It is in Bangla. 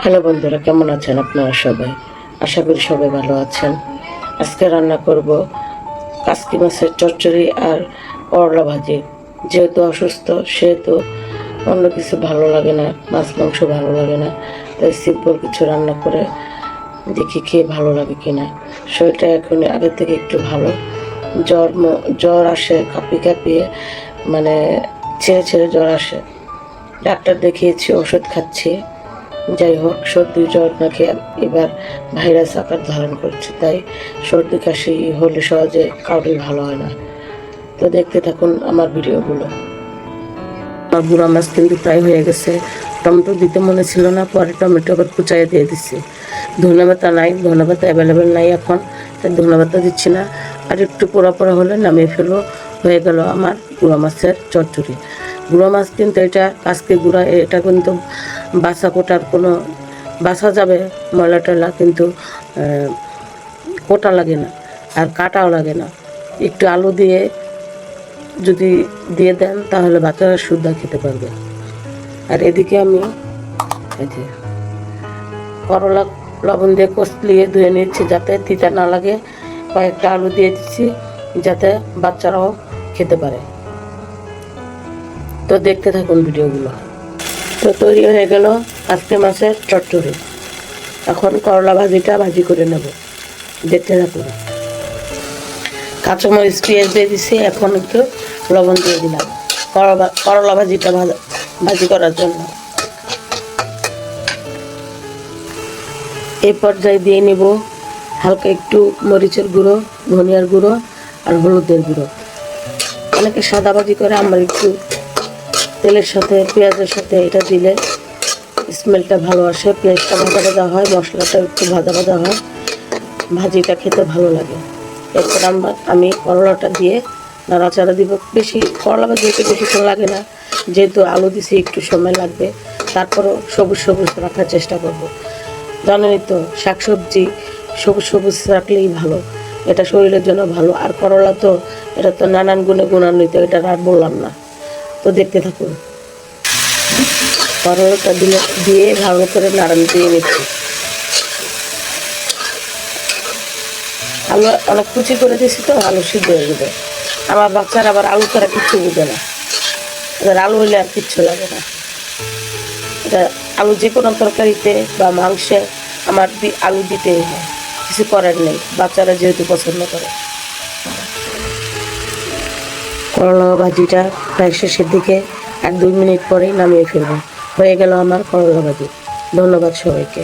হ্যালো বন্ধুরা, কেমন আছেন আপনারা সবাই? আশা করি সবাই ভালো আছেন। আজকে রান্না করব কাসকি মাছের চচ্চড়ি আর করলা ভাজি। যেহেতু অসুস্থ সেহেতু অন্য কিছু ভালো লাগে না, মাছ মাংস ভালো লাগে না, তাই সিম্পল কিছু রান্না করে দেখি খেয়ে ভালো লাগে কিনা। শরীরটা এখন আগের থেকে একটু ভালো। জ্বর আসে কাঁপিয়ে কাঁপিয়ে, মানে ছেড়ে ছেড়ে জ্বর আসে। ডাক্তার দেখিয়েছি, ওষুধ খাচ্ছি। যাই হোক, সর্দি জ্বর নাকি এবার ভাইরাস আকার ধারণ করছে, তাই সর্দি কাশি হলে সহজে কাউরি ভালো হয় না। তো দেখতে থাকুন আমার ভিডিওগুলো। আমার বুড়া মাছ কিন্তু প্রায় হয়ে গেছে। টমেটো দিতে মনে ছিল না, পরে টমেটো আবার কুচাইয়ে দিয়ে দিচ্ছি। ধনেপাতা নাই, ধনেপাতা অ্যাভেলেবেল নাই এখন, তাই ধনেপাতা দিচ্ছি না। আর একটু পোড়া পোড়া হলে নামিয়ে ফেলবো। হয়ে গেল আমার গুঁড়া মাছের চচ্চড়ি। গুঁড়া মাছ কিন্তু এটা কাসকি গুঁড়া, এটা কিন্তু বাছা কোটার কোনো বাছা যাবে ময়লা টয়লা, কিন্তু কোটা লাগে না আর কাটাও লাগে না। একটু আলু দিয়ে যদি দিয়ে দেন তাহলে বাচ্চারা সুদ্ধা খেতে পারবে। আর এদিকে আমি এই যে করলা লবণ দিয়ে কষলিয়ে ধুয়ে নিচ্ছি যাতে তিতা না লাগে। কয়েকটা আলু দিয়ে দিচ্ছি যাতে বাচ্চারাও খেতে পারে। তো দেখতে থাকুন ভিডিওগুলো। তো তৈরি হয়ে গেল কাসকি মাছের চচ্চড়ি। এখন করলা ভাজিটা ভাজি করে নেব, দেখতে থাকুন। কাঁচামরিচ পেঁয়াজ দিয়ে দিচ্ছি, এখন একটু লবণ দিয়ে দিলাম করলা ভাজিটা ভাজি করার জন্য। এই পর্যায়ে দিয়ে নেব হালকা একটু মরিচের গুঁড়ো, ধনিয়ার গুঁড়ো আর হলুদের গুঁড়ো। অনেকে সাদা ভাজি করে, আমার একটু তেলের সাথে পেঁয়াজের সাথে এটা দিলে স্মেলটা ভালো আসে। পেঁয়াজটা ভাজা ভাজা হয়, মশলাটা একটু ভাজা ভাজা হয়, ভাজিটা খেতে ভালো লাগে। এরপর আমি করলাটা দিয়ে নাড়াচাড়া দিব। বেশি করলা ভাজি একটু বেশিক্ষণ লাগে না, যেহেতু আলু দিছি একটু সময় লাগবে। তারপরও সবুজ সবুজ রাখার চেষ্টা করব। জানেনই তো শাকসবজি সবুজ সবুজ রাখলেই ভালো, এটা শরীরের জন্য ভালো। আর করলা তো এটা তো নানান গুণে গুণান্বিত, এটা আর বললাম না। তো দেখতে থাকুন। করলাটা দিয়ে ভালো করে নাড়ান দিয়ে নিচ্ছি। আলু অনেক কুচি করে দিয়েছি তো আলু সিদ্ধ হয়ে যাবে। আমার বাচ্চারা আবার আলু ছাড়া কিচ্ছু বুঝে না, এবার আলু হইলে আর কিচ্ছু লাগে না। এটা আলু যে কোনো তরকারিতে বা মাংসে আমার আলু দিতেই হয়, কিছু করার নেই, বাচ্চারা যেহেতু পছন্দ করে। করলা ভাজিটা প্রায় শেষের দিকে, 1-2 মিনিট পরেই নামিয়ে ফেলবো। হয়ে গেল আমার করলা ভাজি। ধন্যবাদ সবাইকে।